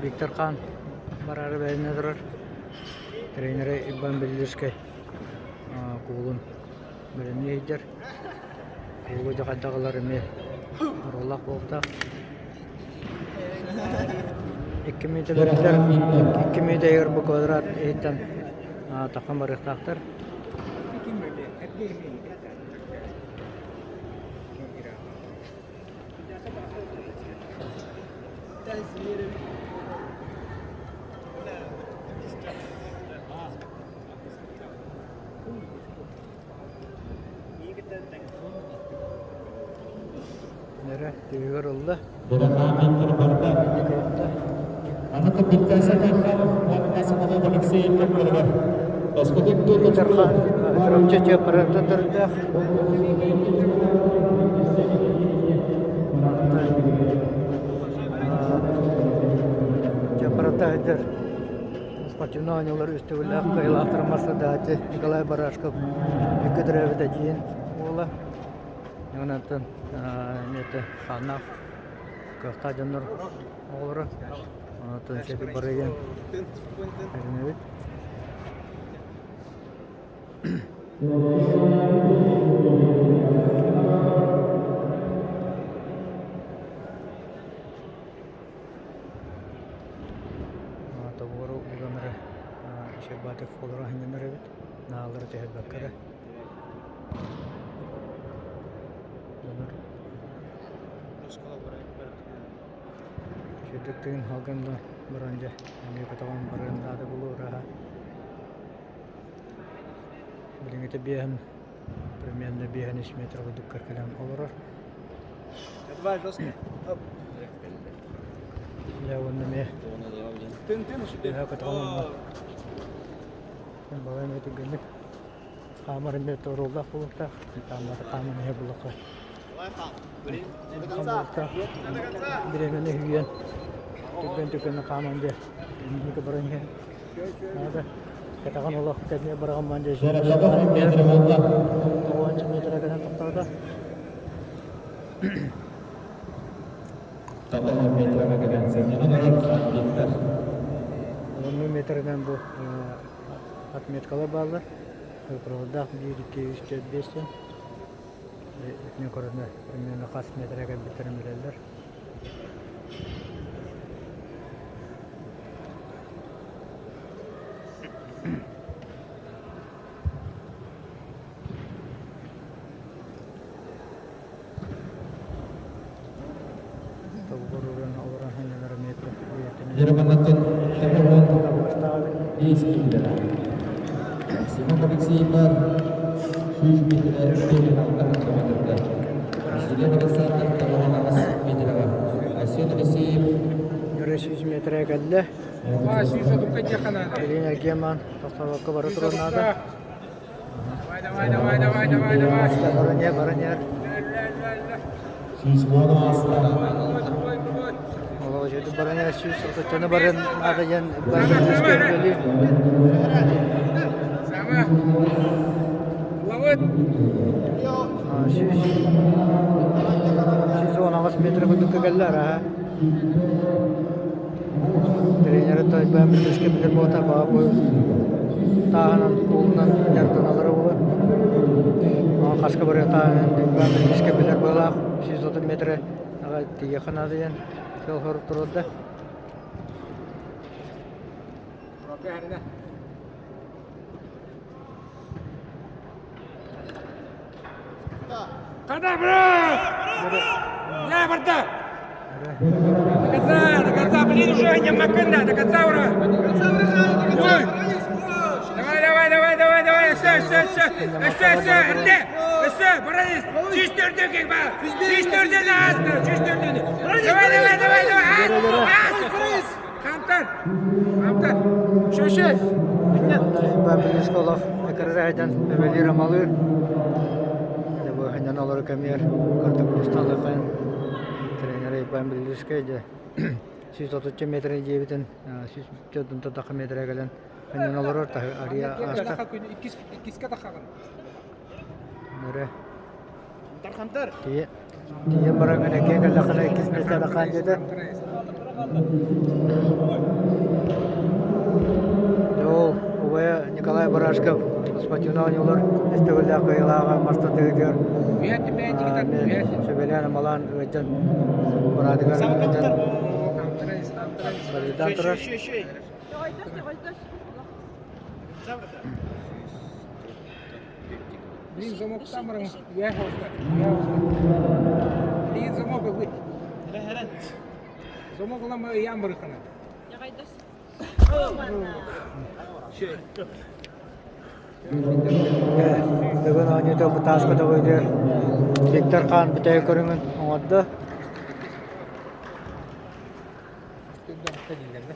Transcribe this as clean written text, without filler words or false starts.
Виктор Хан барары бәйіне тұрар. Тренері Ибан Беллюскай кулун бөлімне ейдер. Кулу жақайдағылар әме ұрғылақ болта. 2 минуты берілдер. 2 минуты егер бұл квадрат ейттен таққан барықтақтыр. Nere, tüyüver oldu. Anlatı bitkası takım, vakası bana balıksı eğitim verilir. Eskodik tuğlu Terkan, terumca ceparatı terdah. Ceparatı hadir. Спортивный ойындар үстігілі қайыл автормасы дәті Николай Барашков екі дрәвіде дейін олы. Яғынатын неті қанақ көқта жаныр олыры. Анатын сәді барайын әрінәуіт. Табуғыру ұлғаныры шербатық қолыра хыняныр әбіт. Нағалары тәхет бәккәрі. Шердіктігін халғанда бұранжа Америка тағын барғандады бұлу ұраға. Біліңеті бейін, примерно бейін 3 метрға дүккір кәлем олырыр. Давай, жестко. Я оны ме. Ты уже Я каталым бар. Балайым өті гүлік. Қамыр ме торулдақ болуқтақ. Қамыр қамыр не болуқы. Біремені үйен. Түккен қаманды. Емдікі бұрын ен. Катаған олақ кәдіне барған манды. 10 метр әкеден тоқтауды. Tamam metreme gelen senin yeter. 10 metreden bu atmetkalar bağlı. Проводах 1, 2, 3, 4, 5. Ne korunda примерно kaç metreye kadar bitirmeler. Jermanatun Syahwan Bismillah. Simon prediksi bar 100 meter dari langkah kemudian. Sila berdasarkan tawaran awas meter. Asyik nasib. 100 metreye kadar. Elin Ergeman tasavvukka barı turunada. Давай. Бараньяр. Siswana aslan. Jadi barangnya cuma barang ada yang banyak diskon beli. Sama. Laut. Siz 10 metre butuh kegelar ha. Ternyata itu banyak diskon beli bota bawa tahanan kulnan jartan alara buat. Kaska bertahan banyak diskon beli bola. Siz 10 metre agak 3 kanada yang. Kau harus turun dah. Berapa hari dah? Kada bro. Ya berta. Доконца, блин, уже не макында, до конца ура. Давай, все, эрде. Все, боролись. Чистырды кек бар. Чистырды назды, чистырды. Давай. Камтар. Шоше. Бабин Сколов, Экарайдан, Бевели Рамалыр. Bu hanya olur kamiyer, kartu kustanlı kan. Treneri Bambil Liskaydı. 130 metre jebitin, 140 metre gelen. Hanya olur orta area asta. İkisi kata kakan. Nere? Kantar. Dia barang ada kaya kalau 2 meter kan jadi. Ол Убая Николай Барашков спортивный ойнолар истегілді қиылаға марста дегідер. Уят тебе тикетат, уят. Сөбелен амалан өйтен бұрадығар Солидан тұрар. Блин, замок там, я его знаю. Блин, замок вы. Замок лама ямбархана. Бүгін ойнеті бұтас көті көйдер. Виктор Хан бұтай көріңін оңадды. Ходили, да?